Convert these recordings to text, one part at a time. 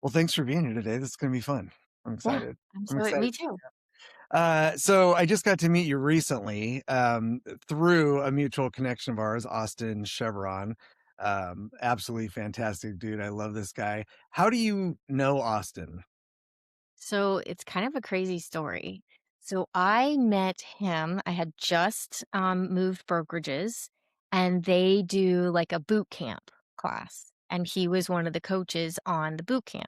Well, thanks for being here today. This is going to be fun. I'm Yeah, excited. I'm absolutely. excited. Me too. So I just got to meet you recently through a mutual connection of ours, Austin Chevron. Absolutely fantastic dude. I love this guy. How do you know Austin? So it's kind of a crazy story. So I met him. I had just moved brokerages, and they do like a boot camp class, and he was one of the coaches on the boot camp.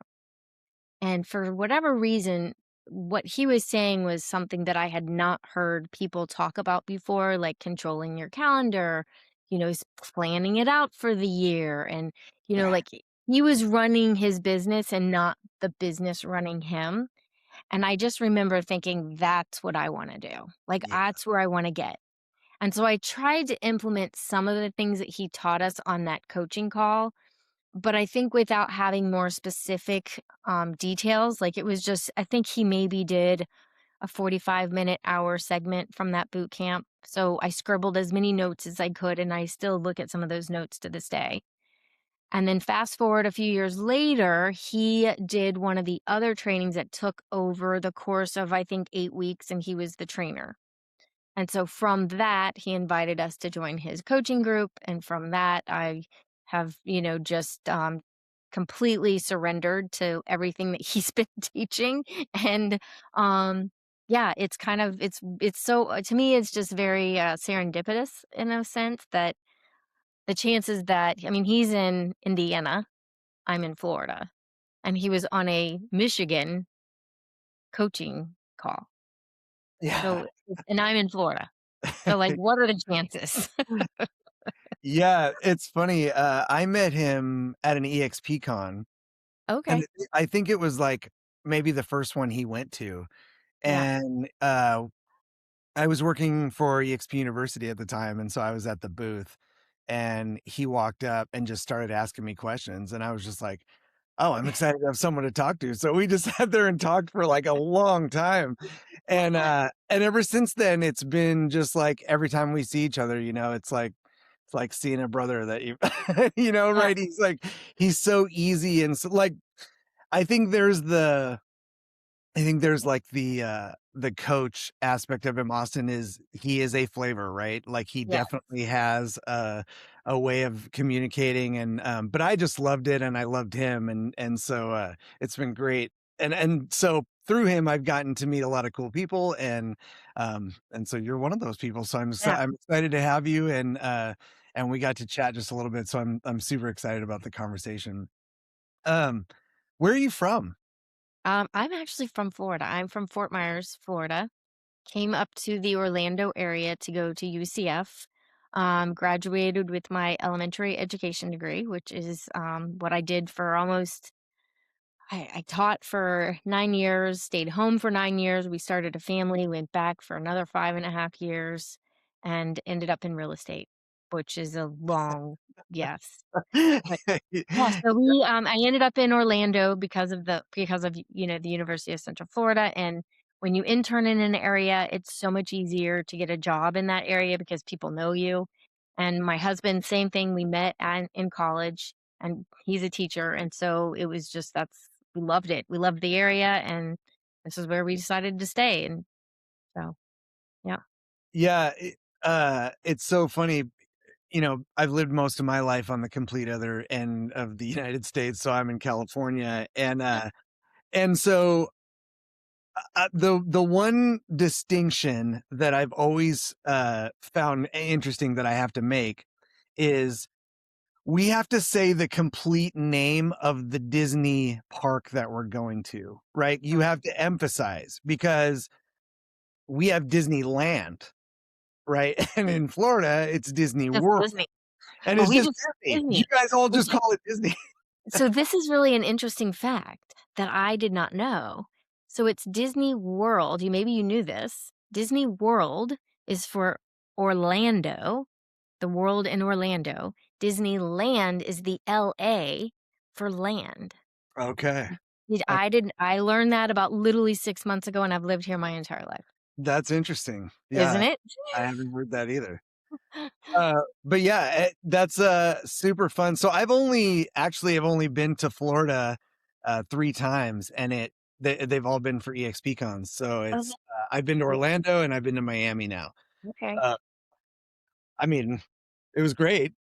And for whatever reason, what he was saying was something that I had not heard people talk about before, like controlling your calendar, planning it out for the year. And, like he was running his business and not the business running him. And I just remember thinking, that's what I want to do. Like, Yeah. that's where I want to get. And so I tried to implement some of the things that he taught us on that coaching call, but I think without having more specific, details, like, it was just I think he maybe did a 45-minute hour segment from that boot camp, so I scribbled as many notes as I could, and I still look at some of those notes to this day. And then fast forward a few years later, he did one of the other trainings that took over the course of, I think, 8 weeks, and he was the trainer. And so from that, he invited us to join his coaching group. And from that, I have, just completely surrendered to everything that he's been teaching. And yeah, it's kind of it's so to me, it's just very serendipitous in a sense that the chances that I mean, he's in Indiana, I'm in Florida, and he was on a Michigan coaching call. Yeah. So, and I'm in Florida. So, like, what are the chances? Yeah. It's funny. I met him at an EXP con, and Okay. I think it was like maybe the first one he went to. Yeah. And I was working for EXP University at the time, and so I was at the booth, and he walked up and just started asking me questions, and I was just like, "Oh, I'm excited to have someone to talk to." So we just sat there and talked for like a long time, and ever since then, it's been just like every time we see each other, it's like seeing a brother that you, Yeah. right? He's so easy and so like I think there's the I think there's like the coach aspect of him. Austin is he is a flavor, right? Like he Yeah. definitely has a way of communicating and but I just loved it and I loved him and so it's been great. And so through him I've gotten to meet a lot of cool people and so you're one of those people. So Yeah. I'm excited to have you and we got to chat just a little bit. So I'm super excited about the conversation. Um where are you from? I'm actually from Florida. I'm from Fort Myers, Florida. Came up to the Orlando area to go to UCF. Graduated with my elementary education degree, which is what I did for almost. I taught for 9 years, stayed home for 9 years. We started a family, went back for another 5.5 years, and ended up in real estate, which is a long yes. But yeah, so I ended up in Orlando because of the University of Central Florida, and when you intern in an area, it's so much easier to get a job in that area because people know you. And my husband, same thing, we met in college, and he's a teacher, and so it was just that's we loved it. We loved the area, and this is where we decided to stay, and so, yeah. Yeah, it's so funny, I've lived most of my life on the complete other end of the United States, so I'm in California, and so, the one distinction that I've always, found interesting that I have to make is we have to say the complete name of the Disney park that we're going to, right? You Mm. have to emphasize because we have Disneyland, right? And in Florida, it's Disney Just World. Disney. And Well, it's we just just Disney. You Disney. guys all We just call it Disney. So this is really an interesting fact that I did not know. So it's Disney World. Maybe you knew this. Disney World is for Orlando, the world in Orlando. Disneyland is the LA for land. Okay. O I learned that about literally 6 months ago, and I've lived here my entire life. That's interesting. Yeah, Isn't it? I haven't heard that either. But yeah, that's, super fun. So I've only been to Florida, 3 times, and they've all been for EXP cons. So Oh, I've been to that's Orlando and I've been to Miami now. okay. Uh, I mean, it was great,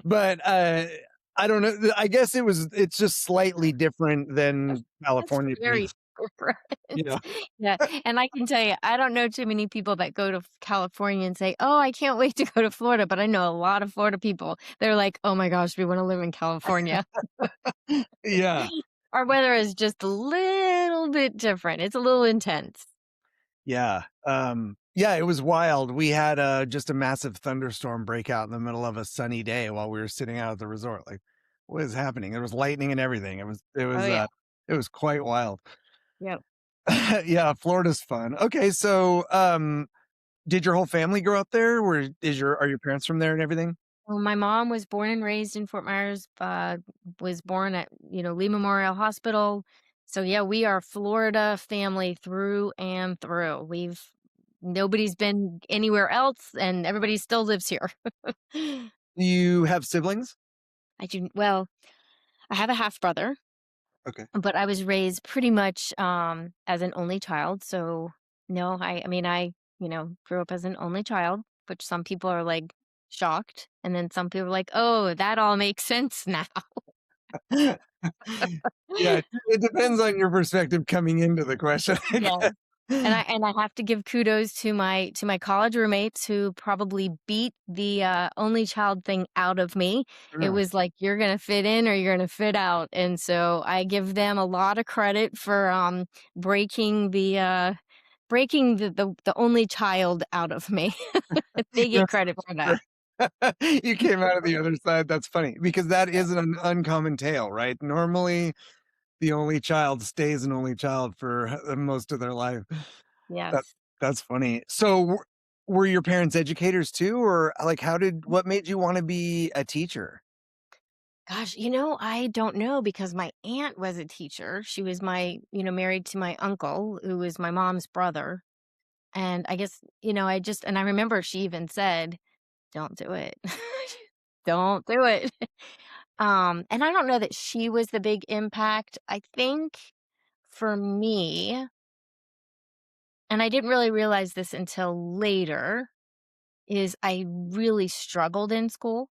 but I don't know. I guess it's just slightly different than That's California being, very you different. know. Yeah, and I can tell you, I don't know too many people that go to California and say, "Oh, I can't wait to go to Florida," but I know a lot of Florida people. They're like, "Oh my gosh, we wanna live in California." Yeah, Our weather is just a little bit different. It's a little intense. yeah, yeah, it was wild. We had just a massive thunderstorm break out in the middle of a sunny day while we were sitting out at the resort. Like, what is happening? There was lightning and everything. Oh, yeah. It was quite wild. Yep. Yeah, Florida's fun. Okay, so did your whole family grow up there? Are your parents from there and everything? Well, my mom was born and raised in Fort Myers, was born at, Lee Memorial Hospital. So yeah, we are Florida family through and through. Nobody's been anywhere else and everybody still lives here. You have siblings? Well, I have a half brother, Okay. but I was raised pretty much as an only child. So no, I grew up as an only child, which some people are like shocked. And then some people are like, oh, that all makes sense now. Yeah, it depends on your perspective coming into the question, I Yeah. guess. And I have to give kudos to my college roommates who probably beat the, only child thing out of me. It Mm. was like, "You're gonna fit in or you're gonna fit out," and so I give them a lot of credit for, breaking the only child out of me. They Yes, get credit for sure. that. You came out of the other side, that's funny, because that is an uncommon tale, right? Normally, the only child stays an only child for most of their life. That Yes. that's funny. So, were your parents educators too, or, like, what made you wanna be a teacher? Gosh, I don't know because my aunt was a teacher. She was married to my uncle, who was my mom's brother. And I guess, I remember she even said, "Don't do it. Don't do it." And I don't know that she was the big impact. I think for me, and I didn't really realize this until later, is I really struggled in school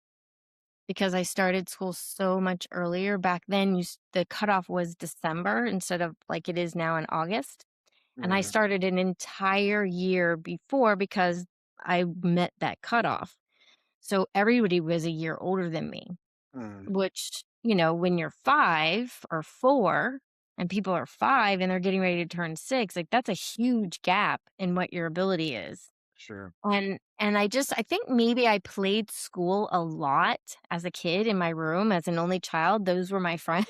because I started school so much earlier. Back then, the cutoff was December instead of like it is now in August. And I Mm, started an entire year before because I met that cutoff. So everybody was a year older than me, mm, which, when you're 5 or 4 and people are 5 and they're getting ready to turn 6, like that's a huge gap in what your ability is. sure. And I think maybe I played school a lot as a kid in my room as an only child. Those were my friends,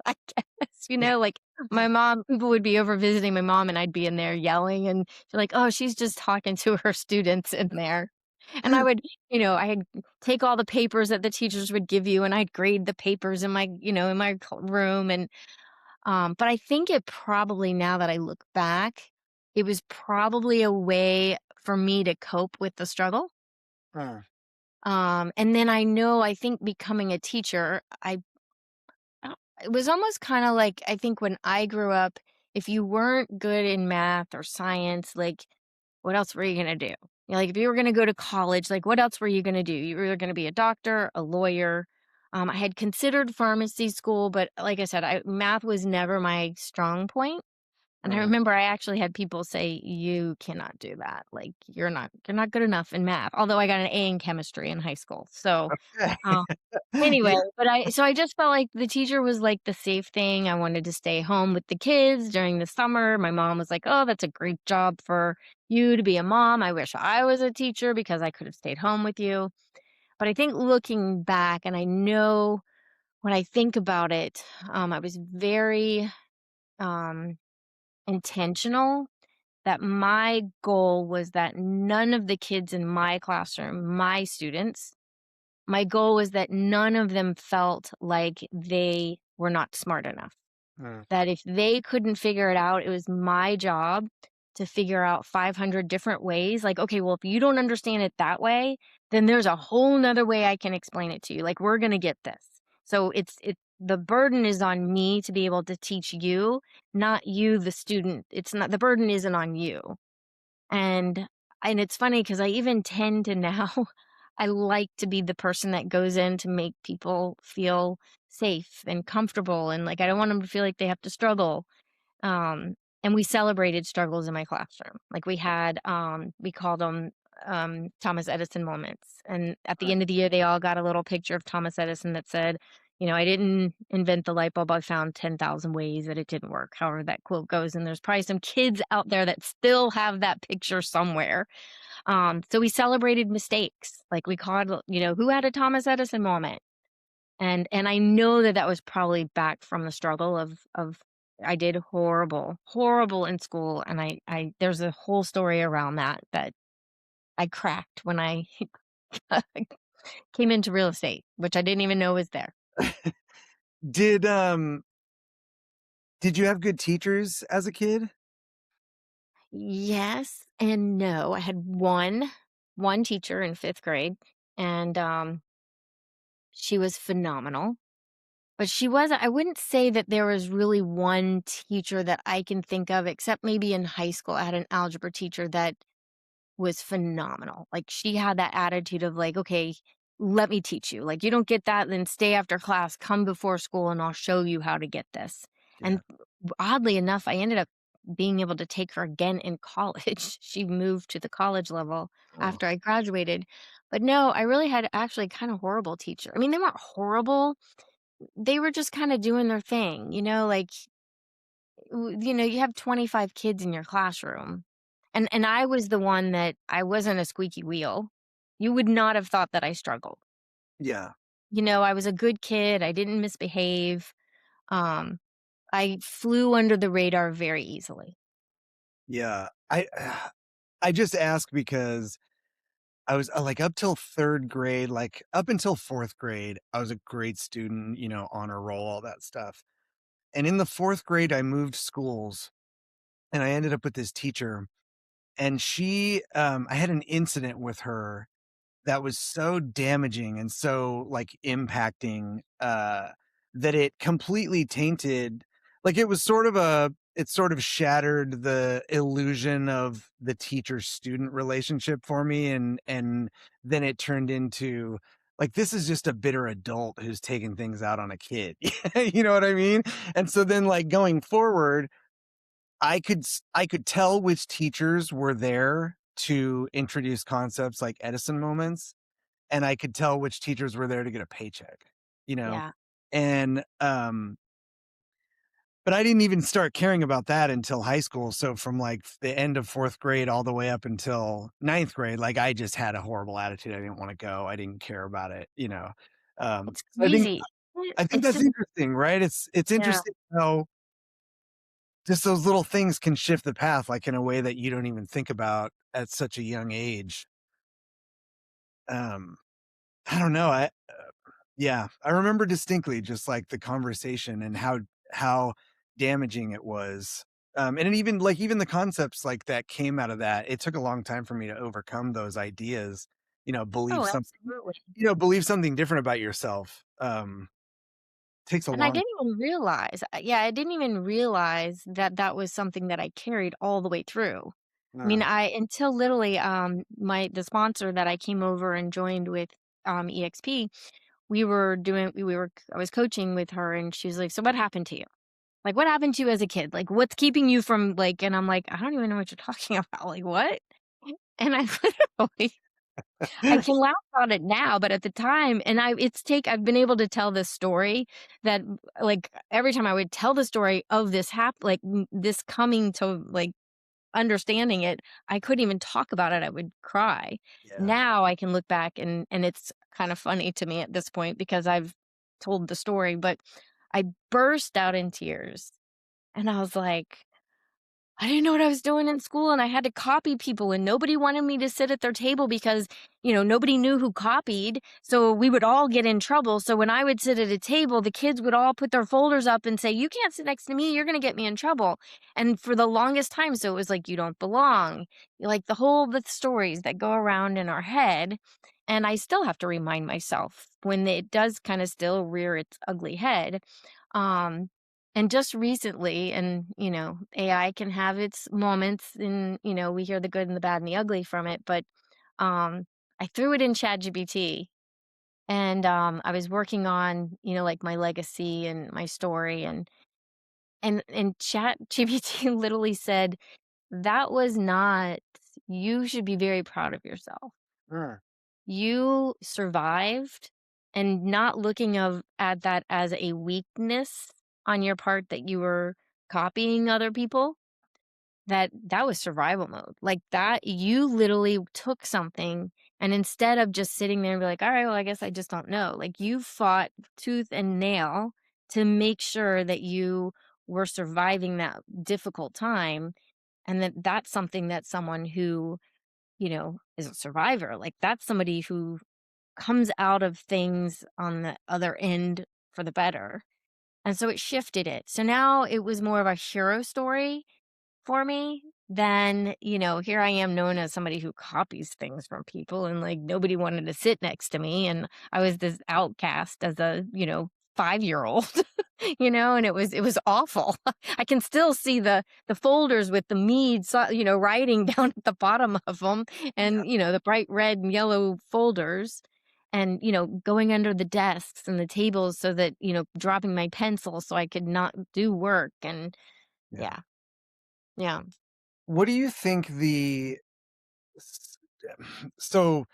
I guess, like people would be over visiting my mom and I'd be in there yelling and she's like, "Oh, she's just talking to her students in there." And I'd take all the papers that the teachers would give you and I'd grade the papers in my room but I think it probably now that I look back, it was probably a way for me to cope with the struggle. Mm, And then I think becoming a teacher, it was almost kind of like I think when I grew up, if you weren't good in math or science, like what else were you gonna do? Like if you were gonna go to college, like what else were you gonna do? You were either gonna be a doctor, a lawyer. I had considered pharmacy school, but like I said, math was never my strong point. And I mm. remember I actually had people say, "You cannot do that. Like you're not good enough in math." Although I got an A in chemistry in high school. So, uh, anyway, Yeah, I just felt like the teacher was like the safe thing. I wanted to stay home with the kids during the summer. My mom was like, "Oh, that's a great job for you to be a mom. I wish I was a teacher because I could have stayed home with you." But I think looking back, and I know when I think about it, I was very um, intentional that my goal was that none of the kids in my classroom, my students, my goal was that none of them felt like they were not smart enough. mm, That if they couldn't figure it out, it was my job to figure out 500 different ways. Like, okay, well, if you don't understand it that way, then there's a whole nother way I can explain it to you. Like, we're going to get this. So the burden is on me to be able to teach you, not you, the student. It's not, the burden isn't on you. And it's funny because I even tend to now I like to be the person that goes in to make people feel safe and comfortable, and like I don't want them to feel like they have to struggle. And we celebrated struggles in my classroom. Like we had, we called them Thomas Edison moments. And at the Right. end of the year, they all got a little picture of Thomas Edison that said, I didn't invent the light bulb. I found 10,000 ways that it didn't work. However, that quote goes. And there's probably some kids out there that still have that picture somewhere. So we celebrated mistakes. Like we called, who had a Thomas Edison moment? And I know that that was probably back from the struggle of I did horrible, horrible in school, and I there's a whole story around that I cracked when I came into real estate, which I didn't even know was there. Did, did you have good teachers as a kid? Yes and no. I had one teacher in 5th grade, and, she was phenomenal. But she wasn't, I wouldn't say that there was really one teacher that I can think of, except maybe in high school, I had an algebra teacher that was phenomenal. Like, she had that attitude of like, "Okay, let me teach you. Like, you don't get that, then stay after class, come before school, and I'll show you how to get this." Yeah. And oddly enough, I ended up being able to take her again in college. She moved to the college level Oh, after I graduated. But no, I really had actually kind of horrible teacher. I mean, they weren't horrible, they were just kinda doing their thing, like, you have 25 kids in your classroom, and I was the one that I wasn't a squeaky wheel. You would not have thought that I struggled. yeah. I was a good kid, I didn't misbehave, um, I flew under the radar very easily. Yeah. I just ask because I was, like, up till 3rd grade, like, up until 4th grade, I was a great student, honor roll, all that stuff. And in the 4th grade, I moved schools, and I ended up with this teacher, and I had an incident with her that was so damaging and so, like, impacting, that it completely tainted, like, it sort of shattered the illusion of the teacher-student relationship for me, and then it turned into, like, this is just a bitter adult who's taking things out on a kid. You know what I mean? And so then, like, going forward, I could tell which teachers were there to introduce concepts like Edison moments, and I could tell which teachers were there to get a paycheck, you know? Yeah. And, but I didn't even start caring about that until high school, so from, like, the end of 4th grade all the way up until 9th grade, like, I just had a horrible attitude, I didn't wanna go, I didn't care about it, you know? It's So crazy. I think It's that's just interesting, right? It's yeah. interesting how just those little things can shift the path, like, in a way that you don't even think about at such a young age. Um, I don't know, yeah, I remember distinctly just, like, the conversation and how damaging it was. And it even like, even the concepts, like, that came out of that, it took a long time for me to overcome those ideas, Oh, absolutely. believe something different about yourself, takes a And I long. didn't even realize yeah, I didn't even realize that that was something that I carried all the way through. I mean, uh, I until literally, the sponsor that I came over and joined with, EXP, we were I was coaching with her, and she was like, "So what happened to you? Like, what happened to you as a kid? Like, what's keeping you from, like," and I'm like, "I don't even know what you're talking about, like, what?" And I literally I can laugh about it now, but at the time and I've been able to tell this story that, like, every time I would tell the story of this coming to, like, understanding it, I couldn't even talk about it, I would cry. Yeah. Now I can look back and it's kind of funny to me at this point because I've told the story, but I burst out in tears, and I was like, I didn't know what I was doing in school, and I had to copy people, and nobody wanted me to sit at their table because, nobody knew who copied. So we would all get in trouble. So when I would sit at a table, the kids would all put their folders up and say, "You can't sit next to me. You're going to get me in trouble." And for the longest time, so it was like, "You don't belong." Like the stories that go around in our head. And I still have to remind myself when it does kind of still rear its ugly head. Um, and just recently, and AI can have its moments, and we hear the good and the bad and the ugly from it. But I threw it in ChatGPT, and I was working on like my legacy and my story, and ChatGPT literally said that was not. You should be very proud of yourself. Mm, You survived, and not looking at that as a weakness on your part that you were copying other people, that was survival mode. Like, that you literally took something, and instead of just sitting there and be like, "All right, well, I guess I just don't know." Like, you fought tooth and nail to make sure that you were surviving that difficult time, and that's something that someone who, is a survivor, like, that's somebody who comes out of things on the other end for the better. And so it shifted it. So now it was more of a hero story for me than, here I am known as somebody who copies things from people, and like nobody wanted to sit next to me, and I was this outcast as a, 5-year-old. And it was awful. I can still see the folders with the writing down at the bottom of them, yeah, and the bright red and yellow folders, and going under the desks and the tables so that dropping my pencil so I could not do work. And yeah. yeah. Yeah. What do you think s- so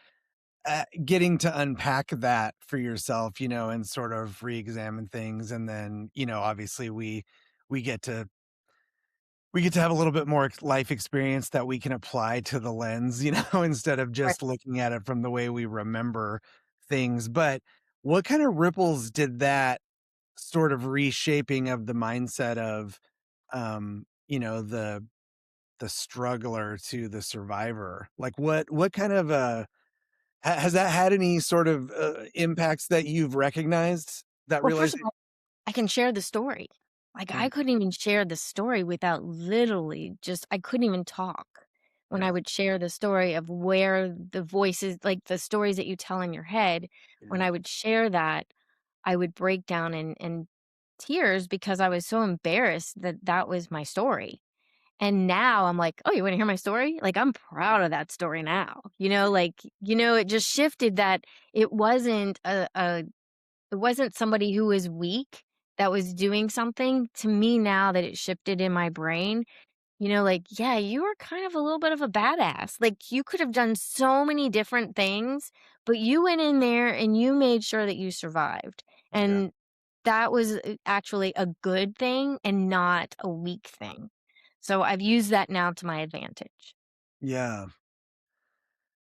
getting to unpack that for yourself, and sort of re-examine things, and then, obviously we get to we get to have a little bit more life experience that we can apply to the lens, instead of Right. just looking at it from the way we remember things. But what kind of ripples did that sort of reshaping of the mindset of, the struggler to the survivor, like what kind of has that had any sort of impacts that you've recognized, that Well, first realization? of all, I can share the story. Like, I Mm, couldn't even share the story without literally just I couldn't even talk when I yeah, would share the story of where the voices, like the stories that you tell in your head, when yeah, I would share that, I would break down in tears because I was so embarrassed that that was my story. And now I'm like, "Oh, you wanna hear my story?" Like, I'm proud of that story now. Like, it just shifted that it wasn't it wasn't somebody who was weak that was doing something. To me, now that it shifted in my brain, like, yeah, you were kind of a little bit of a badass. Like, you could have done so many different things, but you went in there and you made sure that you survived. yeah, And that was actually a good thing and not a weak thing. So I've used that now to my advantage. yeah.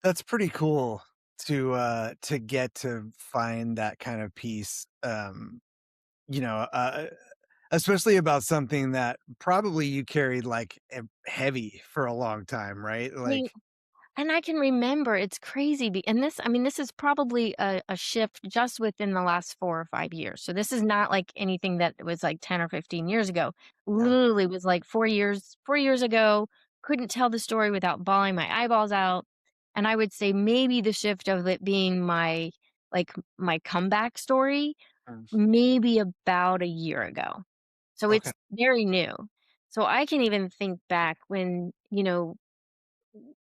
That's pretty cool to get to find that kind of peace, you know, especially about something that probably you carried, like, heavy for a long time, right? I mean, Like, and I can remember, it's crazy, and this is probably a shift just within the last 4 or 5 years. So this is not like anything that was like 10 or 15 years ago. yeah, Literally was like 4 years ago, couldn't tell the story without bawling my eyeballs out. And I would say maybe the shift of it being my comeback story, mm, maybe about a year ago. So okay, it's very new. So I can even think back when,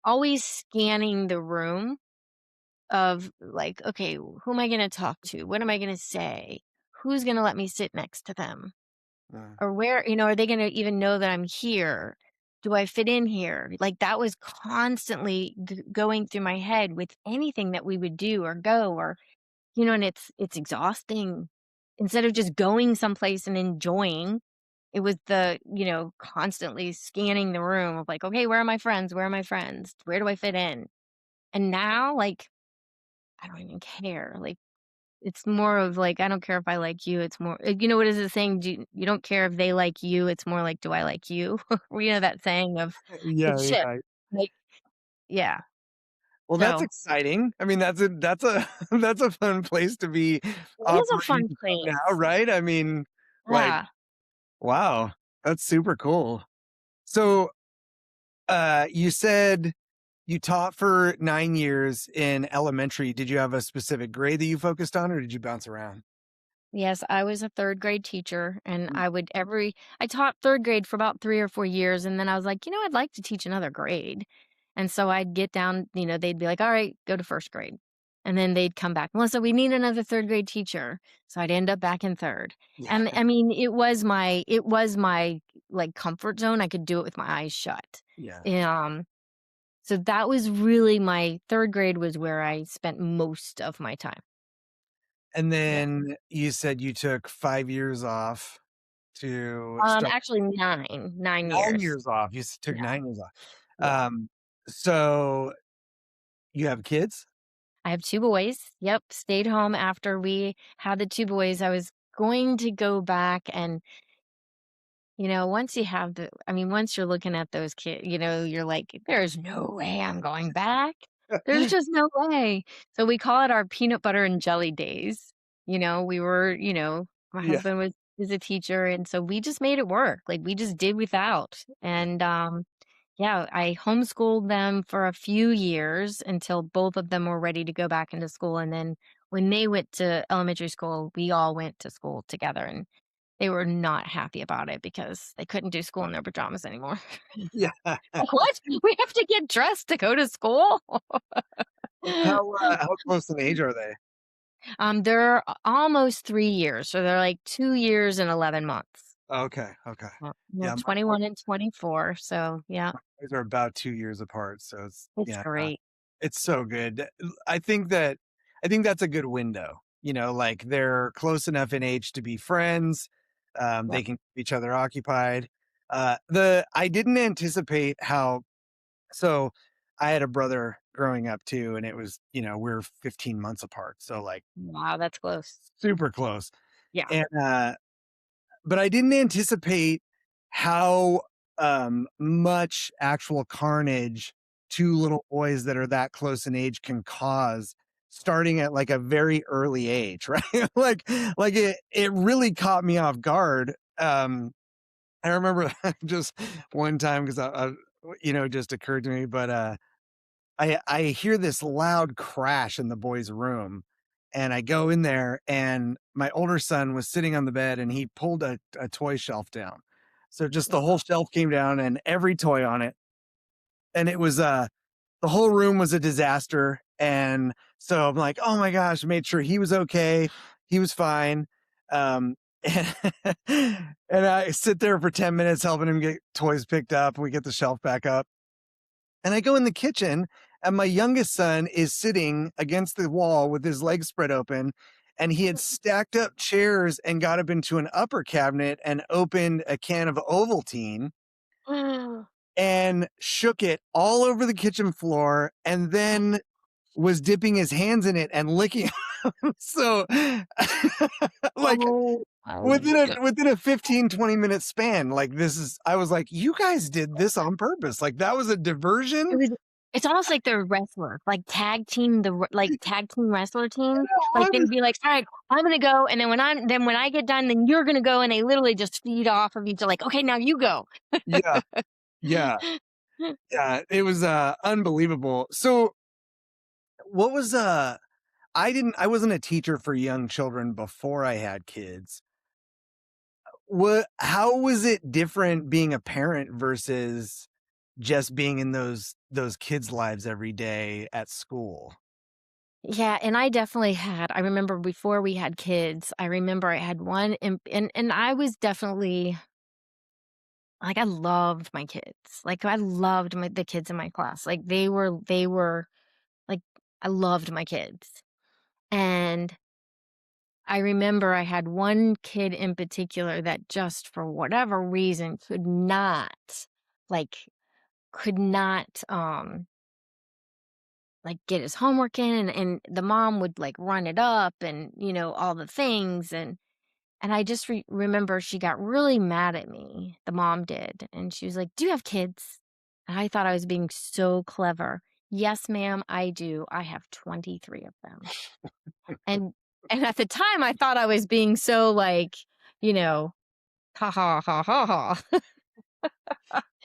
always scanning the room of like, okay, who am I going to talk to? What am I going to say? Who's going to let me sit next to them? mm, Or where, are they going to even know that I'm here? Do I fit in here? Like, that was constantly going through my head with anything that we would do or go, or, and it's exhausting. Instead of just going someplace and enjoying, it was the, constantly scanning the room of like, okay, where are my friends? Where are my friends? Where do I fit in? And now, like, I don't even care. Like, it's more of like, I don't care if I like you. It's more, what is the saying? You don't care if they like you. It's more like, do I like you? That saying of it yeah, shift. yeah. Like, yeah. Well, that's So exciting. I mean, that's a that's a fun place to be it is a operating fun from now, place. right? I mean, like, Yeah. wow, that's super cool. So, you said You taught for 9 years in elementary. Did you have a specific grade that you focused on, or did you bounce around? Yes, I was a 3rd grade teacher, and Mm, I taught 3rd grade for about 3 or 4 years, and then I was like, "You know, I'd like to teach another grade." And so I'd get down, they'd be like, "All right, go to 1st grade." And then they'd come back, "Melissa, we need another 3rd grade teacher." So I'd end up back in 3rd. yeah, And I mean, it was my, like, comfort zone. I could do it with my eyes shut. yeah. Um, so that was really my 3rd grade was where I spent most of my time. And Yeah. then you said you took 5 years off to start Actually 9 9 years. years off. You took Yeah, 9 years off. yeah. So you have kids? I have 2 boys. Yep, stayed home after we had the 2 boys. I was going to go back and, once you have once you're looking at those kids, you're like, "There's no way I'm going back. There's just no way." So we call it our peanut butter and jelly days. My Yeah, husband was a teacher, and so we just made it work. Like, we just did without. yeah. And, yeah, I homeschooled them for a few years until both of them were ready to go back into school, and then when they went to elementary school, we all went to school together, and they were not happy about it because they couldn't do school in their pajamas anymore. Yeah. Like, "What? We have to get dressed to go to school?" How close in age are they? They're almost 3 years, so they're, like, 2 years and 11 months. Okay, okay. They're Yeah, 21 and 24, so yeah, my boys are about 2 years apart, so it's great. it's so good. I think that I think that's a good window, like, they're close enough in age to be friends, they Yep. can keep each other occupied. I didn't anticipate how so I had a brother growing up too, and it was, we're 15 months apart, so, like, Wow, that's close. super close, Yeah. and, but I didn't anticipate how, much actual carnage 2 little boys that are that close in age can cause starting at, like, a very early age, right? It really caught me off guard. I remember just one time 'cause it just occurred to me, but, I hear this loud crash in the boys' room, and I go in there, and my older son was sitting on the bed, and he pulled a toy shelf down. So just the whole Wow. shelf came down and every toy on it, and it was, the whole room was a disaster, and so I'm like, "Oh my gosh," made sure he was okay. He was fine. And and I sit there for 10 minutes helping him get toys picked up, and we get the shelf back up. And I go in the kitchen, and my youngest son is sitting against the wall with his legs spread open, and he had stacked up chairs and got up into an upper cabinet and opened a can of Ovaltine and shook it all over the kitchen floor, and then was dipping his hands in it and licking 'em. So, like, Oh my god. within a 15-20 minute span, like, this is I was like, "You guys did this on purpose." Like, that was a It diversion? was it's almost like they're wrestlers, like tag team wrestler team. Like, they'd be like, "Alright, I'm gonna go, and then when I get done, then you're gonna go," and they literally just feed off of each other, like, "Okay, now you go." Yeah, yeah, yeah, it was, unbelievable. So, what was, I wasn't a teacher for young children before I had kids. What how was it different being a parent versus just being in those kids' lives every day at school? Yeah, and I remember before we had kids, I remember I had one and I was definitely like, I loved my kids. Like, I loved the kids in my class. Like, they were like, I loved my kids. And I remember I had one kid in particular that just for whatever reason like, could not, like, get his homework in, and the mom would, like, run it up and, all the things, and I just remember she got really mad at me, the mom did, and she was like, "Do you have kids?" And I thought I was being so clever. "Yes, ma'am, I do. I have 23 of them." And and at the time, I thought I was being so, like, you know, "Ha ha ha ha ha."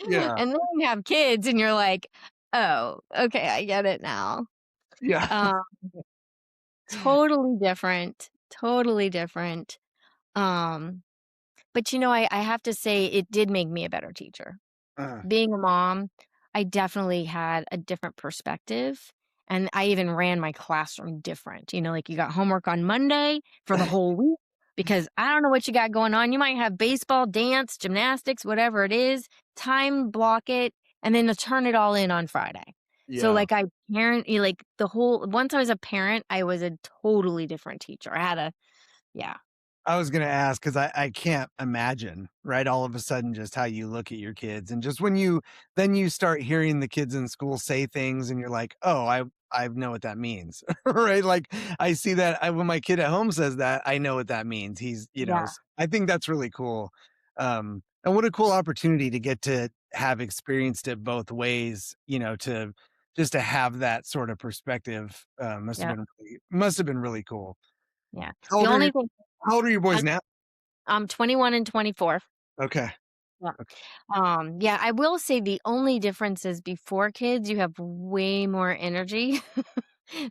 Yeah, And then you have kids and you're like, Oh, okay, I get it now. Yeah. Um, Totally different, totally different. Um, but, I have to say it did make me a better teacher. Uh, Being a mom, I definitely had a different perspective, and I even ran my classroom different. Like, you got homework on Monday for the whole week because I don't know what you got going on. You might have baseball, dance, gymnastics, whatever it is, time block it, and then to turn it all in on Friday. So, yeah. like, I parent like, the whole once I was a parent, I was a totally different teacher. I had a yeah, I was gonna ask because I can't imagine, right? All of a sudden, just how you look at your kids, and just when you start hearing the kids in school say things, and you're like, oh, I know what that means, right? Like I see that when my kid at home says that, I know what that means. yeah, I think that's really cool, and what a cool opportunity to get to have experienced it both ways. To just to have that sort of perspective yeah, must have been really cool. yeah. How The old are you? only thing How old are your boys I'm now? I'm 21 and 24. Okay. Yeah. Okay. Yeah, I will say the only difference is before kids, you have way more energy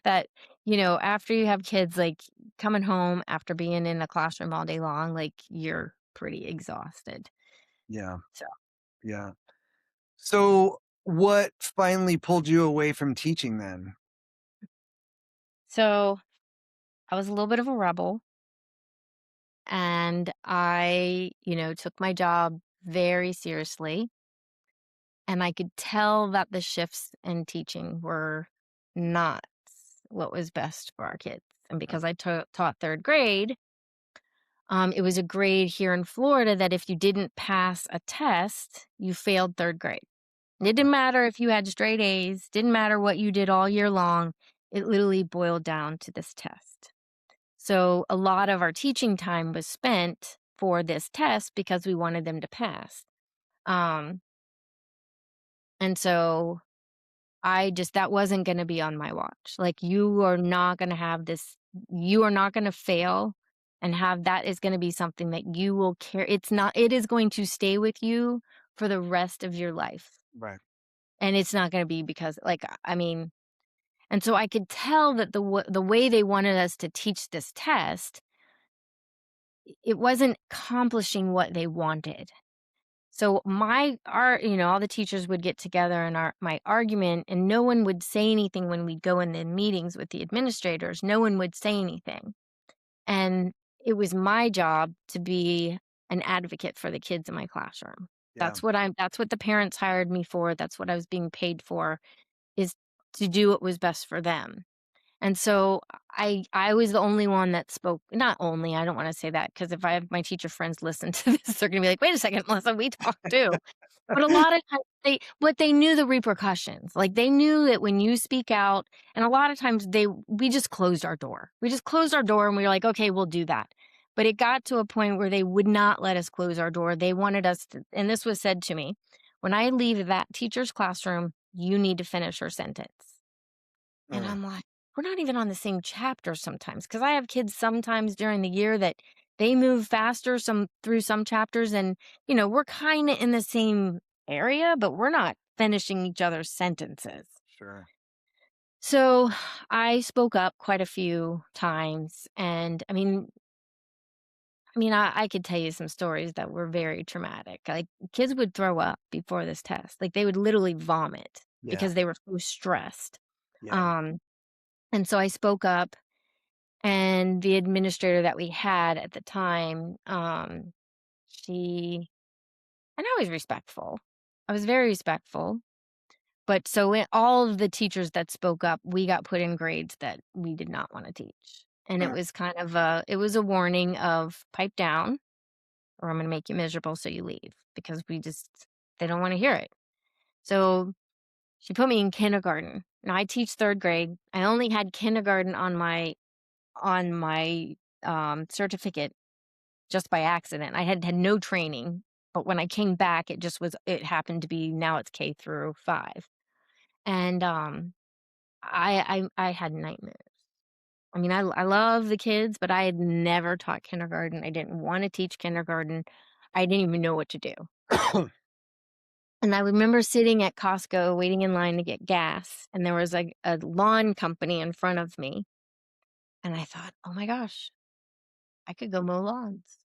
that, after you have kids, like coming home after being in the classroom all day long, like you're pretty exhausted. Yeah. So, Yeah. So, what finally pulled you away from teaching then? so I was a little bit of a rebel and I, took my job very seriously. And I could tell that the shifts in teaching were not what was best for our kids. And Uh, because I taught third grade, it was a grade here in Florida that if you didn't pass a test, you failed third grade. It uh, didn't matter if you had straight A's, didn't matter what you did all year long. It literally boiled down to this test. So a lot of our teaching time was spent for this test because we wanted them to pass. Um, and so that wasn't gonna be on my watch. Like, you are not gonna fail and have that is gonna be something that you will care it is going to stay with you for the rest of your life. right. And it's not gonna be because and so I could tell that the way they wanted us to teach this test, it wasn't accomplishing what they wanted. So all the teachers would get together and my argument, and no one would say anything when we'd go in the meetings with the administrators. No one would say anything. And it was my job to be an advocate for the kids in my classroom. Yeah. That's what the parents hired me for. That's what I was being paid for, is to do what was best for them. And so I was the only one that spoke, not only, I don't wanna say that because if I have my teacher friends listen to this, they're gonna be like, "Wait a second, Melissa, we talk too." But a lot of times they knew the repercussions. Like, they knew that when you speak out, and a lot of times we just closed our door. We just closed our door and we were like, "Okay, we'll do that." But it got to a point where they would not let us close our door. They wanted us to, and this was said to me, "When I leave that teacher's classroom, you need to finish her sentence." And Uh, I'm like, we're not even on the same chapter sometimes, because I have kids sometimes during the year that they move faster through some chapters, and we're kind of in the same area, but we're not finishing each other's sentences. sure. So I spoke up quite a few times, and I could tell you some stories that were very traumatic. Like, kids would throw up before this test, like they would literally vomit Yeah. because they were so stressed. Yeah. Um, and so I spoke up. And the administrator that we had at the time, she and I was respectful. I was very respectful. But so all of the teachers that spoke up, we got put in grades that we did not want to teach. And Uh, it was a warning of pipe down or I'm going to make you miserable so you leave because they don't want to hear it. So she put me in kindergarten. Now I teach third grade. I only had kindergarten on my certificate just by accident. I had no training, but when I came back, it happened to be now it's K through 5. And, I had nightmares. I love the kids, but I had never taught kindergarten. I didn't wanna teach kindergarten. I didn't even know what to do. And I remember sitting at Costco waiting in line to get gas, and there was a lawn company in front of me, and I thought, "Oh my gosh, I could go mow lawns."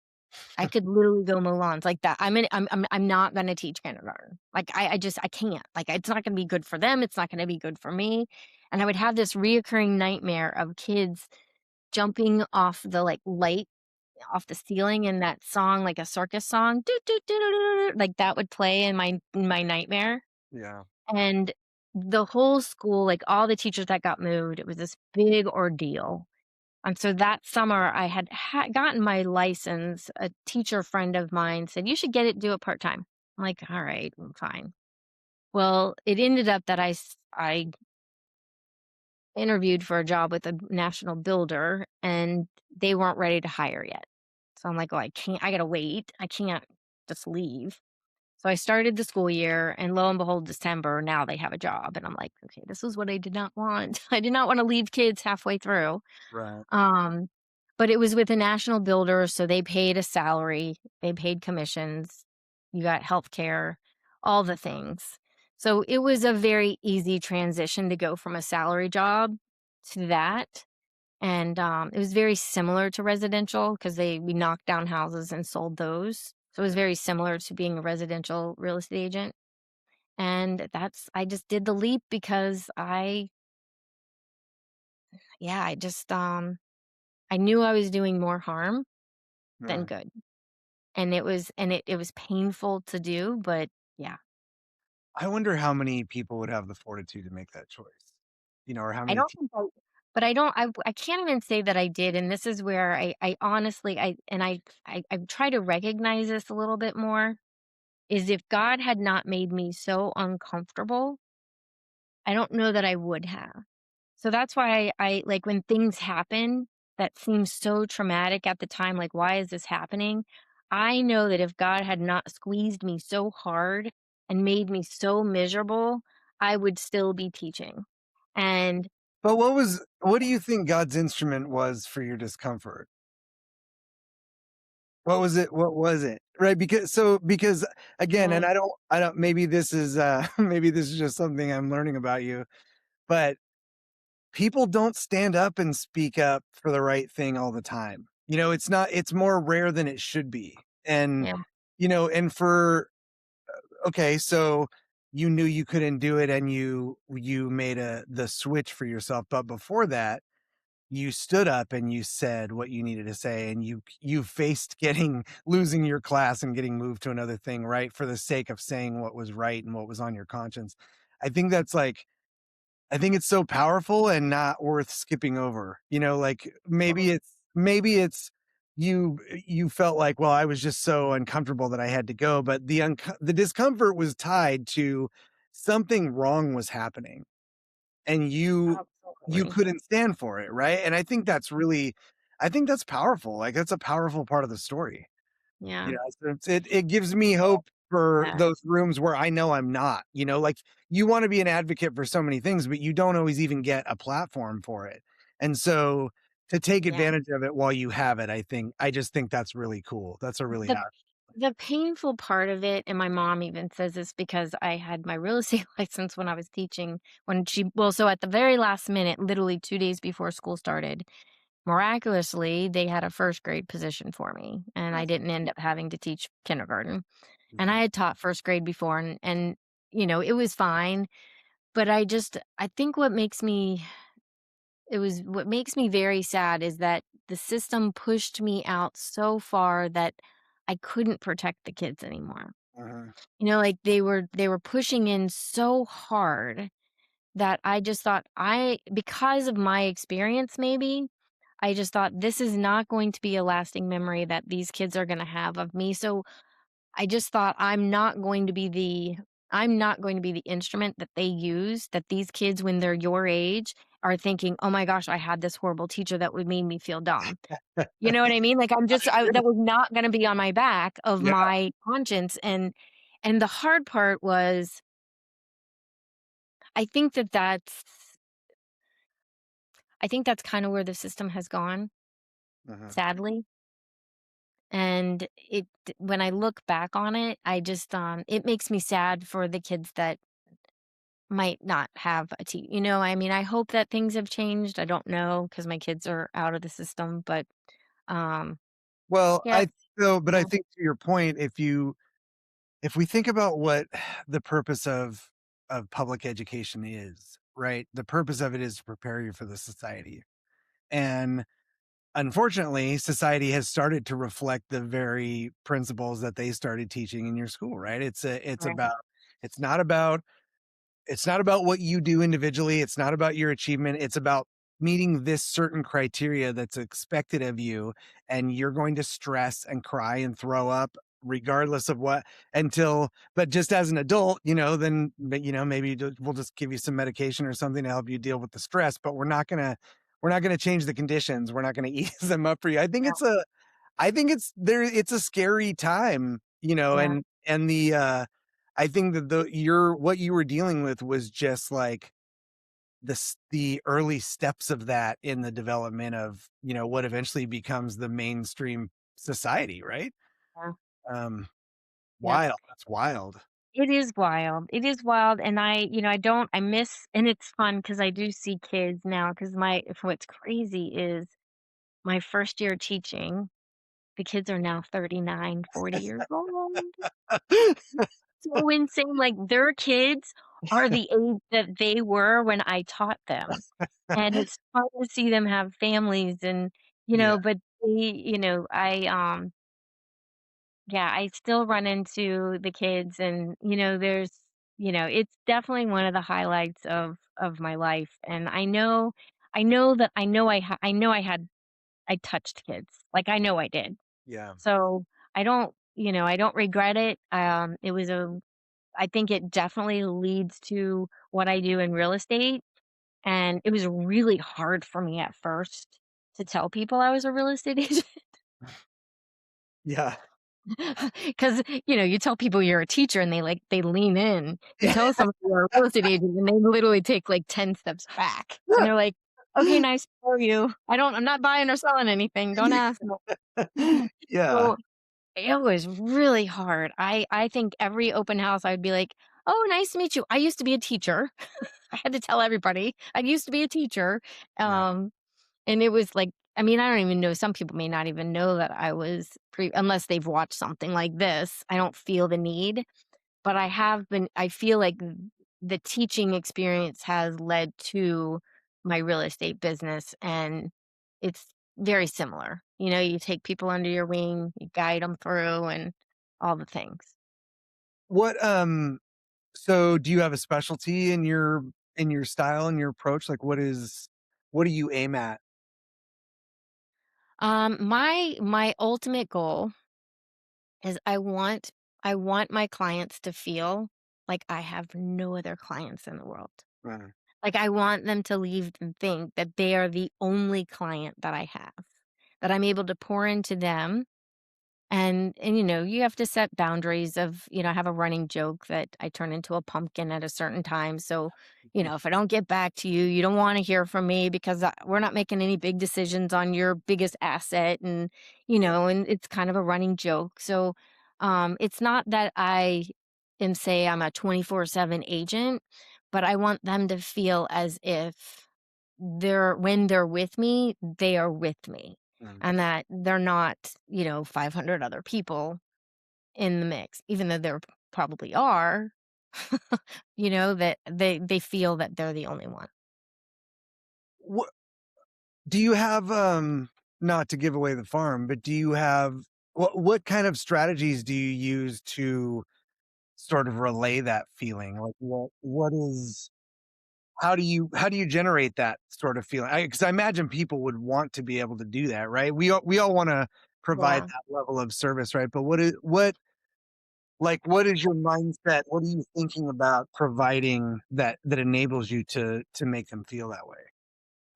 I could literally go mow lawns like that. I'm not gonna teach kindergarten. Like, I just I can't. Like, it's not gonna be good for them, it's not gonna be good for me, and I would have this reoccurring nightmare of kids jumping off the, like, light off the ceiling and that song, like a circus song, "Doo doo doo doo doo doo," like, that would play in my nightmare, Yeah. and the whole school, like, all the teachers that got moved, it was this big ordeal. And so that summer, I had gotten my license. A teacher friend of mine said, "You should get it, do it part time." I'm like, "All right, fine." Well, it ended up that I interviewed for a job with a national builder, and they weren't ready to hire yet. So I'm like, "Well, I can't. I gotta wait. I can't just leave." So I started the school year, and lo and behold, December, now they have a job, and I'm like, "Okay, this is what I did not want. I did not want to leave kids halfway through." Right. Um, but it was with a national builder, so they paid a salary, they paid commissions, you got healthcare, all the things. So it was a very easy transition to go from a salary job to that. And it was very similar to residential because we knocked down houses and sold those. So it was very similar to being a residential real estate agent. And I just did the leap because yeah, I knew I was doing more harm than Right. good. And it was painful to do, but yeah. I wonder how many people would have the fortitude to make that choice, or how I many don't think I but I don't I can't even say that I did, and this is where I honestly I try to recognize this a little bit more, is if God had not made me so uncomfortable, I don't know that I would have. So that's why I like when things happen that seem so traumatic at the time, like, why is this happening? I know that if God had not squeezed me so hard and made me so miserable, I would still be teaching. And But what do you think God's instrument was for your discomfort? What was it? What was it? Right, because again, and yeah, I don't maybe this is, maybe this is just something I'm learning about you, but people don't stand up and speak up for the right thing all the time. It's more rare than it should be. And, yeah, and for okay, so you knew you couldn't do it and you made the switch for yourself, but before that, you stood up and you said what you needed to say, and you faced getting losing your class and getting moved to another thing, right, for the sake of saying what was right and what was on your conscience. I think that's like I think it's so powerful and not worth skipping over. Like maybe it's you felt like, well, I was just so uncomfortable that I had to go, but the discomfort was tied to something wrong was happening and you absolutely. couldn't stand for it, right? And I think that's powerful. Like that's a powerful part of the story. Yeah. So it gives me hope for Yeah. those rooms where I know I'm not, like, you wanna be an advocate for so many things, but you don't always even get a platform for it. And so, to take Yeah. advantage of it while you have it, I just think that's really cool. That's a really The the painful part of it, and my mom even says this because I had my real estate license when I was teaching, so at the very last minute, literally 2 days before school started, miraculously, they had a first grade position for me, and I Mhm, didn't end up having to teach kindergarten. And mhm, I had taught first grade before, and it was fine, but I think what makes me very sad is that the system pushed me out so far that I couldn't protect the kids anymore. mhm. Like they were pushing in so hard that I just thought because of my experience maybe, I just thought this is not going to be a lasting memory that these kids are going to have of me. So I just thought I'm not going to be the instrument that they use, that these kids when they're your age are thinking, "Oh my gosh, I had this horrible teacher that would make me feel dumb." You know what I mean? Like that was not gonna be on my back of Yeah, my conscience, and the hard part was I think I think that's kinda where the system has gone, mhm. sadly. And when I look back on it, I just, it makes me sad for the kids that might not have I mean, I hope that things have changed. I don't know because my kids are out of the system, but, um, Well, yeah, but I yeah, think to your point, if we think about what the purpose of public education is, right? The purpose of it is to prepare you for the society. And unfortunately, society has started to reflect the very principles that they started teaching in your school, right? right, It's not about it's not about what you do individually. It's not about your achievement. It's about meeting this certain criteria that's expected of you. And you're going to stress and cry and throw up regardless of what but just as an adult, then, maybe we'll just give you some medication or something to help you deal with the stress, but we're not going to change the conditions. We're not going to ease them up for you. I think it's a scary time, yeah, and I think that what you were dealing with was just like the early steps of that in the development of, what eventually becomes the mainstream society, right? yeah, Um, yep. wild. That's wild. It is wild. It is wild, and I don't I miss and it's fun because I do see kids now. Because what's crazy is my first year teaching, the kids are now 39, 40 years old. So insane, like, their kids are the age that they were when I taught them, and it's fun to see them have families and, Yeah. but yeah, I still run into the kids and, it's definitely one of the highlights of my life, and I know I touched kids, like, I know I did. Yeah. So, I don't regret it. I think it definitely leads to what I do in real estate, and it was really hard for me at first to tell people I was a real estate agent. Yeah. 'Cause, you tell people you're a teacher and they lean in. You tell someone you're a real estate agent and they literally take, like, 10 steps back, and they're like, "Okay, nice for you. I'm not buying or selling anything, don't ask." Yeah. So, it was really hard. I think every open house, I would be like, "Oh, nice to meet you. I used to be a teacher." I had to tell everybody, "I used to be a teacher." Yeah. Um, and it was like I mean, I don't even know some people may not even know that I was unless they've watched something like this. I don't feel the need, but I feel like the teaching experience has led to my real estate business, and it's very similar. You take people under your wing, you guide them through and all the things. What, so do you have a specialty in your style and your approach? Like what do you aim at? My ultimate goal is I want my clients to feel like I have no other clients in the world. Uh, Like, I want them to leave and think that they are the only client that I have, that I'm able to pour into them. And you have to set boundaries of, I have a running joke that I turn into a pumpkin at a certain time. So, if I don't get back to you, you don't want to hear from me because we're not making any big decisions on your biggest asset. yeah. And it's kind of a running joke. So, it's not that I'm a 24/7 agent, but I want them to feel as if when they're with me, they are with me Mm. and that they're not, 500 other people in the mix, even though there probably are, that they feel that they're the only one. What do you have, not to give away the farm, but do you have what kind of strategies do you use to sort of relay that feeling? Like what is how do you generate that sort of feeling? Because I imagine people would want to be able to do that, right? We all wanna provide Yeah. that level of service, right? But what is your mindset? What are you thinking about providing that enables you to make them feel that way?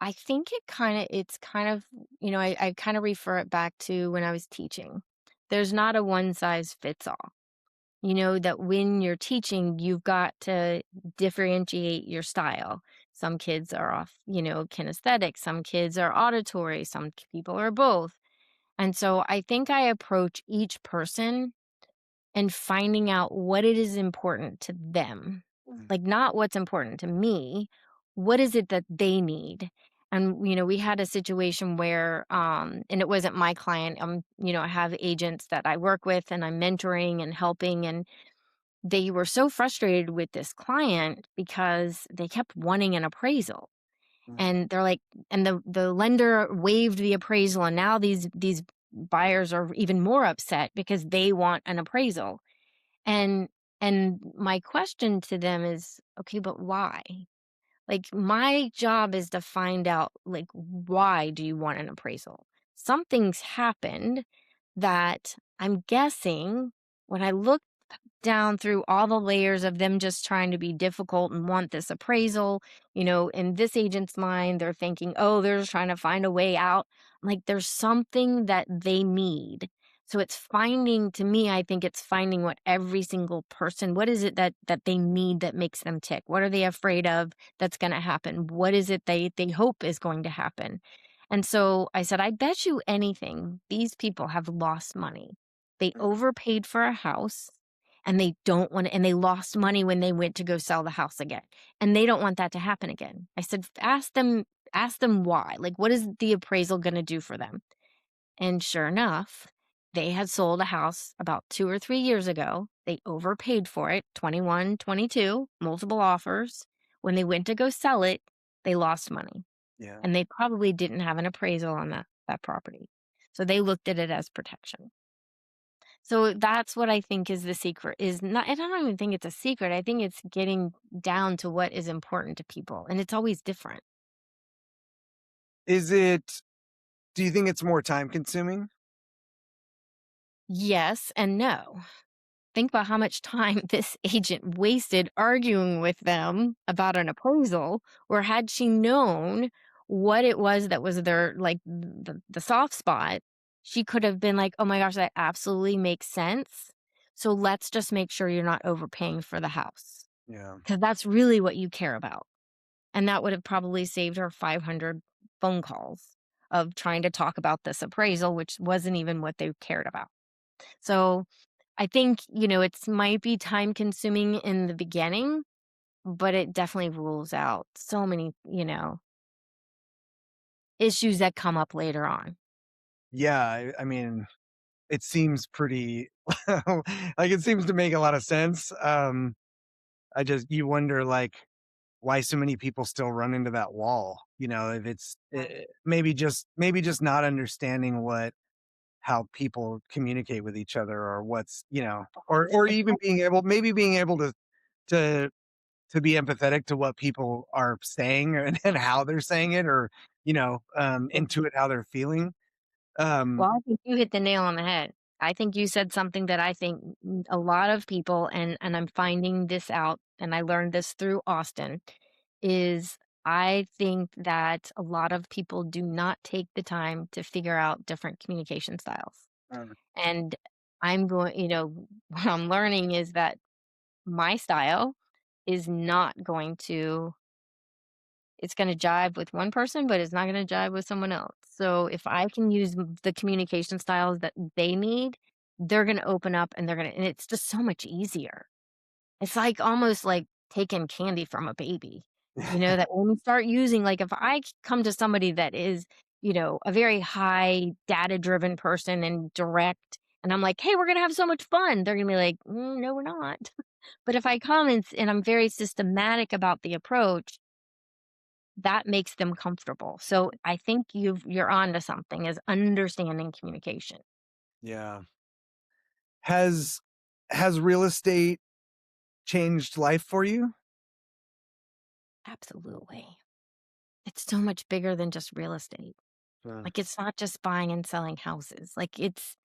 I think it's kind of, I kind of refer it back to when I was teaching. There's not a one size fits all. That when you're teaching, you've got to differentiate your style. Some kids are off, kinesthetic, some kids are auditory, some people are both. And so I think I approach each person and finding out what it is important to them. Mm, Like, not what's important to me, what is it that they need? And, we had a situation where, and it wasn't my client. I have agents that I work with and I'm mentoring and helping. And they were so frustrated with this client because they kept wanting an appraisal. mm, And they're like, and the lender waived the appraisal. And now these buyers are even more upset because they want an appraisal. And my question to them is, okay, but why? Like, my job is to find out, like, why do you want an appraisal? Something's happened that I'm guessing when I look down through all the layers of them just trying to be difficult and want this appraisal. In this agent's mind, they're thinking, oh, they're just trying to find a way out. Like, there's something that they need. So it's finding, to me, I think it's finding what every single person, what is it that they need that makes them tick? What are they afraid of that's going to happen? What is it they hope is going to happen? And so I said, I bet you anything, these people have lost money. They mm. overpaid for a house and they don't want to, and they lost money when they went to go sell the house again. And they don't want that to happen again. I said, ask them why. Like, what is the appraisal going to do for them? And sure enough, they had sold a house about 2 or 3 years ago. They overpaid for it, 21, 22, multiple offers. When they went to go sell it, they lost money. Yeah. And they probably didn't have an appraisal on that property. So they looked at it as protection. So that's what I think is the secret is not, I don't even think it's a secret. I think it's getting down to what is important to people. And it's always different. Is it do you think it's more time consuming? Yes and no. Think about how much time this agent wasted arguing with them about an appraisal, or had she known what it was that was their, like, the soft spot, she could have been like, oh my gosh, that absolutely makes sense. So let's just make sure you're not overpaying for the house, Yeah. because that's really what you care about. And that would have probably saved her 500 phone calls of trying to talk about this appraisal, which wasn't even what they cared about. So I think, it's might be time consuming in the beginning, but it definitely rules out so many, issues that come up later on. Yeah, I mean, it seems pretty like, it seems to make a lot of sense. I just you wonder, like, why so many people still run into that wall, if it's, Right. maybe just not understanding how people communicate with each other or or even being able to be empathetic to what people are saying and how they're saying it or, intuit how they're feeling. Um, Well, I think you hit the nail on the head. I think you said something that I think a lot of people, and I'm finding this out, and I learned this through Austin, is I think that a lot of people do not take the time to figure out different communication styles. uh, And I'm going, what I'm learning is that my style is not going to, it's going to jive with one person, but it's not going to jive with someone else. So if I can use the communication styles that they need, they're going to open up and and it's just so much easier. It's like almost like taking candy from a baby. That when we start using, like, if I come to somebody that is, a very high data driven person and direct, and I'm like, hey, we're going to have so much fun. They're going to be like, no, we're not. But if I come and I'm very systematic about the approach, that makes them comfortable. So I think you're on to something, is understanding communication. yeah. Has real estate changed life for you? Absolutely. It's so much bigger than just real estate. Uh, Like, it's not just buying and selling houses. Like, it's,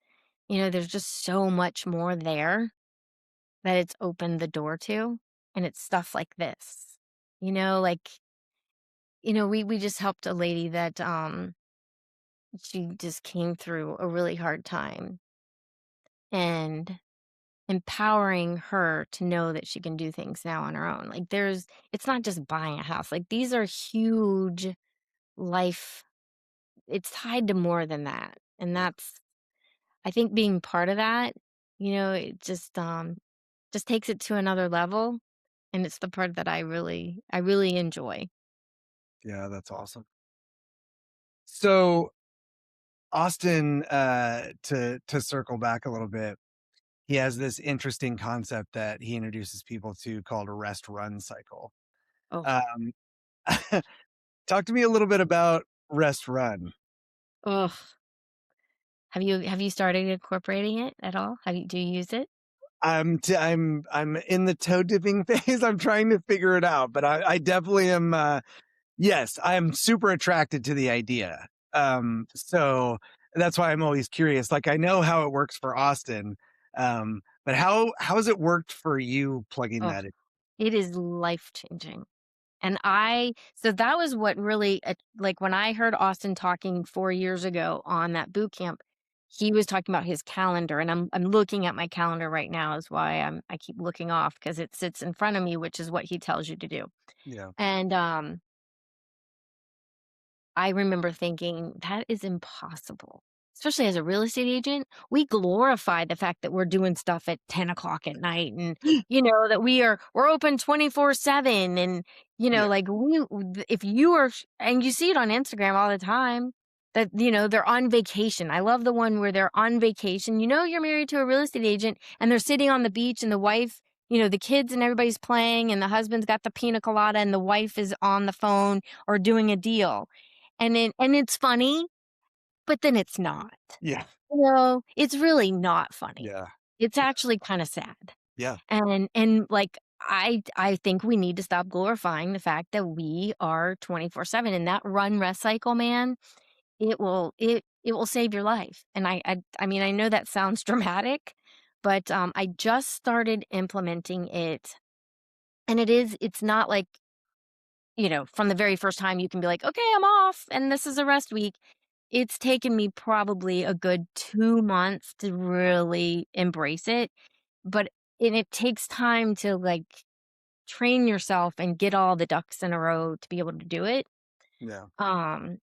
there's just so much more there that it's opened the door to. And it's stuff like this. Like, we just helped a lady that she just came through a really hard time, and empowering her to know that she can do things now on her own. Like, it's not just buying a house. Like, these are huge life, it's tied to more than that. And Yeah. that's I think being part of that, it just takes it to another level, and it's the part that I really enjoy. Yeah, that's awesome. So Austin, to circle back a little bit, he has this interesting concept that he introduces people to called a rest run cycle. Oh, Um, talk to me a little bit about rest run. ugh. Have you started incorporating it at all? Do you use it? I'm in the toe dipping phase. I'm trying to figure it out, but I definitely am. Yes, I'm super attracted to the idea. So that's why I'm always curious. Like I know how it works for Austin, but how has it worked for you plugging Oh, that in? it is life changing. And so that was what really, like when I heard Austin talking 4 years ago on that boot camp, he was talking about his calendar, and I'm looking at my calendar right now. Is why I keep looking off because it sits in front of me, which is what he tells you to do. Yeah, And I remember thinking, "That is impossible." Especially as a real estate agent, we glorify the fact that we're doing stuff at 10 o'clock at night and, that we're open 24/7 and, yeah, like, if you are and you see it on Instagram all the time that, they're on vacation. I love the one where they're on vacation. You're married to a real estate agent and they're sitting on the beach and the wife, the kids and everybody's playing and the husband's got the pina colada and the wife is on the phone or doing a deal. And it's funny, but then it's not. yeah, It's really not funny. yeah, It's actually kinda sad. yeah, And, like, I think we need to stop glorifying the fact that we are 24/7, and that run rest cycle, man, it will save your life. And I mean, I know that sounds dramatic, but, I just started implementing it, and it's not like from the very first time you can be like, "Okay, I'm off and this is a rest week." It's taken me probably a good 2 months to really embrace it, but and it takes time to, like, train yourself and get all the ducks in a row to be able to do it, yeah. um,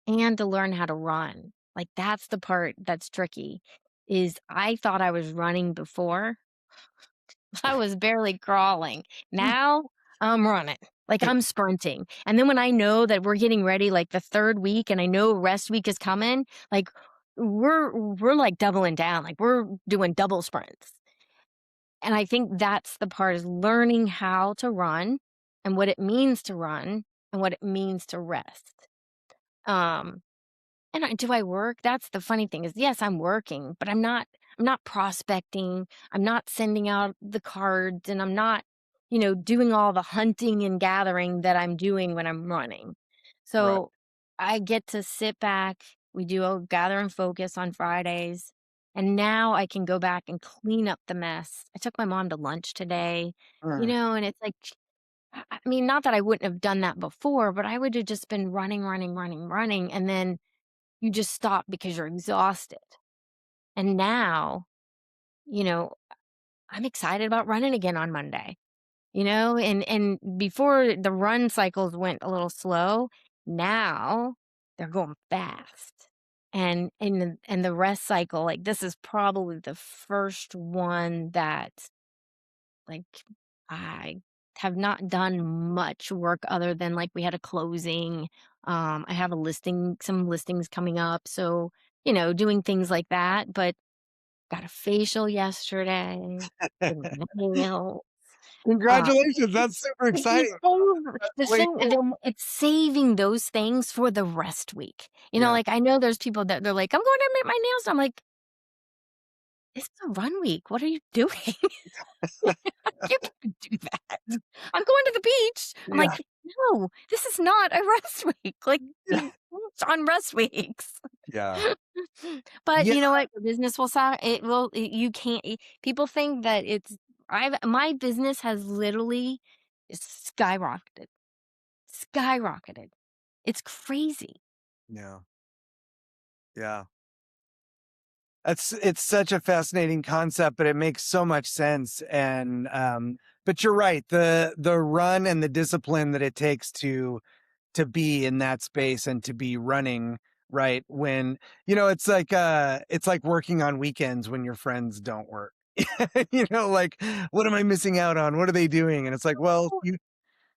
and to learn how to run. Like, that's the part that's tricky, is I thought I was running before, I was barely crawling. Now, I'm running. Like, I'm sprinting, and then when I know that we're getting ready, like, the 3rd week and I know rest week is coming, like, we're, like, doubling down, like, we're doing double sprints, and I think that's the part is learning how to run and what it means to run and what it means to rest. Um do I work? That's the funny thing is, yes, I'm working, but I'm not prospecting. I'm not sending out the cards and I'm not, doing all the hunting and gathering that I'm doing when I'm running. Right. So I get to sit back. We do a gather and focus on Fridays. And now I can go back and clean up the mess. I took my mom to lunch today, Mm, and it's like, I mean, not that I wouldn't have done that before, but I would have just been running, running, running, running. And then you just stop because you're exhausted. And now, you know, I'm excited about running again on Monday, and before the run cycles went a little slow, now they're going fast. And the rest cycle, like this is probably the first one that like I have not done much work other than like we had a closing. I have some listings coming up. So, doing things like that. But got a facial yesterday, did my nails. Uh, congratulations, that's super it's exciting. the Way thing, cool. it's saving those things for the rest week. Yeah. Like I know there's people that they're like, I'm going to make my nails. I'm like, it's a run week. What are you doing? You can't do that. I'm going to the beach. I'm Yeah, like, "No, this is not a rest week." Like, yeah, you it's on rest weeks. yeah, But yeah, you know what? Your business will it will you can't people think that it's my business has literally skyrocketed. Skyrocketed. It's crazy. yeah, yeah. It's such a fascinating concept, but it makes so much sense. And but you're right, the run and the discipline that it takes to be in that space and to be running right? When, it's like working on weekends when your friends don't work. Like, what am I missing out on? What are they doing? And it's like, well, Oh,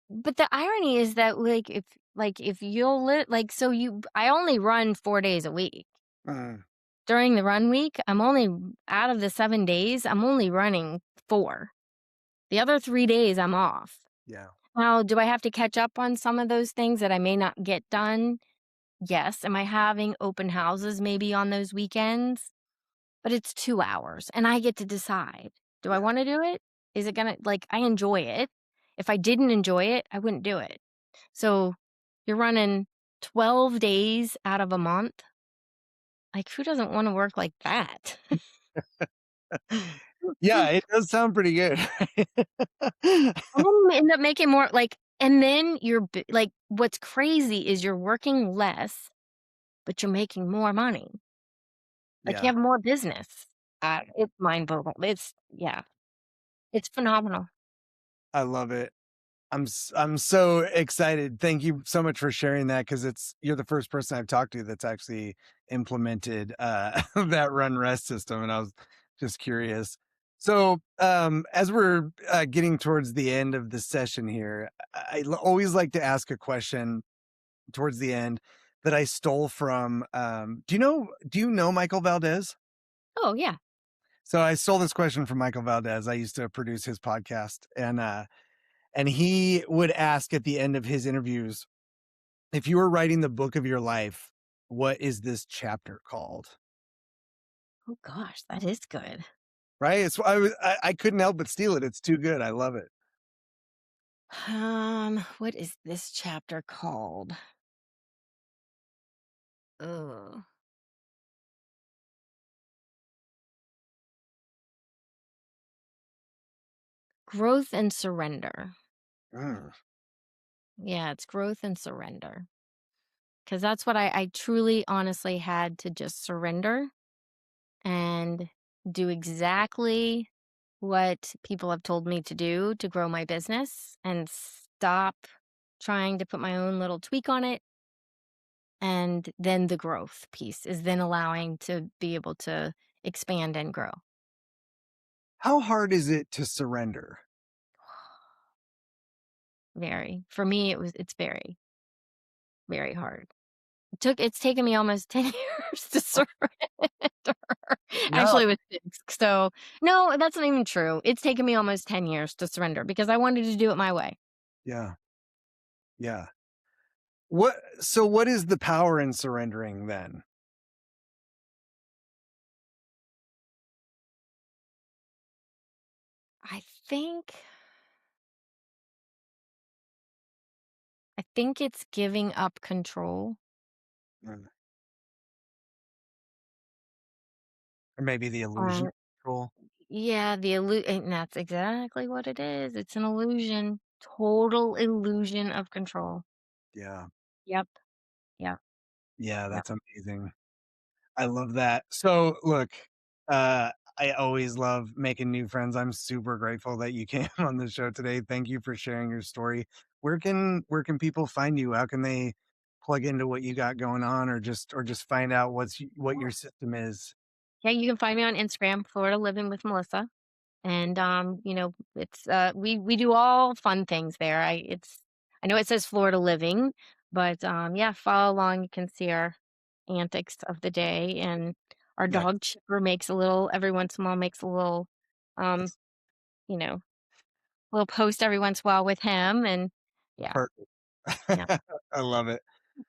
but the irony is that, if you'll so I only run 4 days a week. mm, During the run week, I'm only out of the 7 days, I'm only running 4. The other 3 days, I'm off. yeah, Now, do I have to catch up on some of those things that I may not get done? Yes. Am I having open houses maybe on those weekends? But it's 2 hours, and I get to decide. Do I yeah. wanna do it? Is it gonna I enjoy it. If I didn't enjoy it, I wouldn't do it. So, you're running 12 days out of a month? Like, who doesn't wanna work like that? Yeah, it does sound pretty good. I'm end up making more and then what's crazy is you're working less, but you're making more money. Like, you Yeah, have more business. It's mind-boggling. Yeah, it's phenomenal. I love it. I'm so excited. Thank you so much for sharing that because you're the first person I've talked to that's actually implemented that run rest system, and I was just curious. So, as we're getting towards the end of the session here, always like to ask a question towards the end that I stole from. Do you know Michael Valdez? Oh, yeah. So I stole this question from Michael Valdez. I used to produce his podcast, and he would ask at the end of his interviews, if you were writing the book of your life, what is this chapter called? Oh gosh, that is good. Right? I couldn't help but steal it. It's too good. I love it. What is this chapter called? Ugh. Growth and surrender. Mm. Yeah, it's growth and surrender. Because that's what I truly, honestly had to just surrender and do exactly what people have told me to do to grow my business and stop trying to put my own little tweak on it. And then the growth piece is then allowing to be able to expand and grow. How hard is it to surrender? Very. For me, it's very, very hard. It's taken me almost 10 years to surrender. Yeah. Actually, it was 6. So, no, that's not even true. It's taken me almost 10 years to surrender because I wanted to do it my way. Yeah. Yeah. So what is the power in surrendering then? I think I think it's giving up control. Mm. Or maybe the illusion Um, of control? yeah, and that's exactly what it is. It's an illusion, total illusion of control. Yeah. Yep, yep, Yeah, yep. that's amazing. I love that. So look, uh, I always love making new friends. I'm super grateful that you came on the show today. Thank you for sharing your story. Where can people find you? How can they plug into what you got going on or just find out what your system is? Yeah, you can find me on Instagram, Florida Living with Melissa. And it's we do all fun things there. I know it says Florida Living, but yeah, follow along. You can see our antics of the day, and our Yeah, dog Chipper makes a little every once in a while makes a little um, you know, little post every once in a while with him and yeah, perfect. yeah. I love it.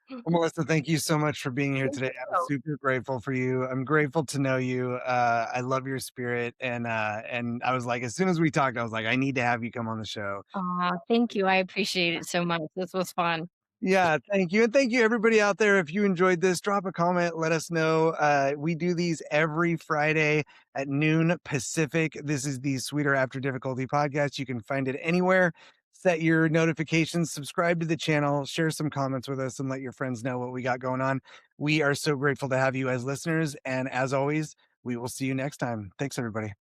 Well, Melissa, thank you so much for being here Thank today. I'm you. super grateful for you. I'm grateful to know you. I love your spirit, and I was like, as soon as we talked, I was like, I need to have you come on the show. Aw, thank you. I appreciate it so much. This was fun. Yeah, thank you. And thank you everybody out there. If you enjoyed this, drop a comment, let us know. We do these every Friday at noon Pacific. This is the Sweeter After Difficulty podcast. You can find it anywhere. Set your notifications, subscribe to the channel, share some comments with us, and let your friends know what we got going on. We are so grateful to have you as listeners. And as always, we will see you next time. Thanks, everybody.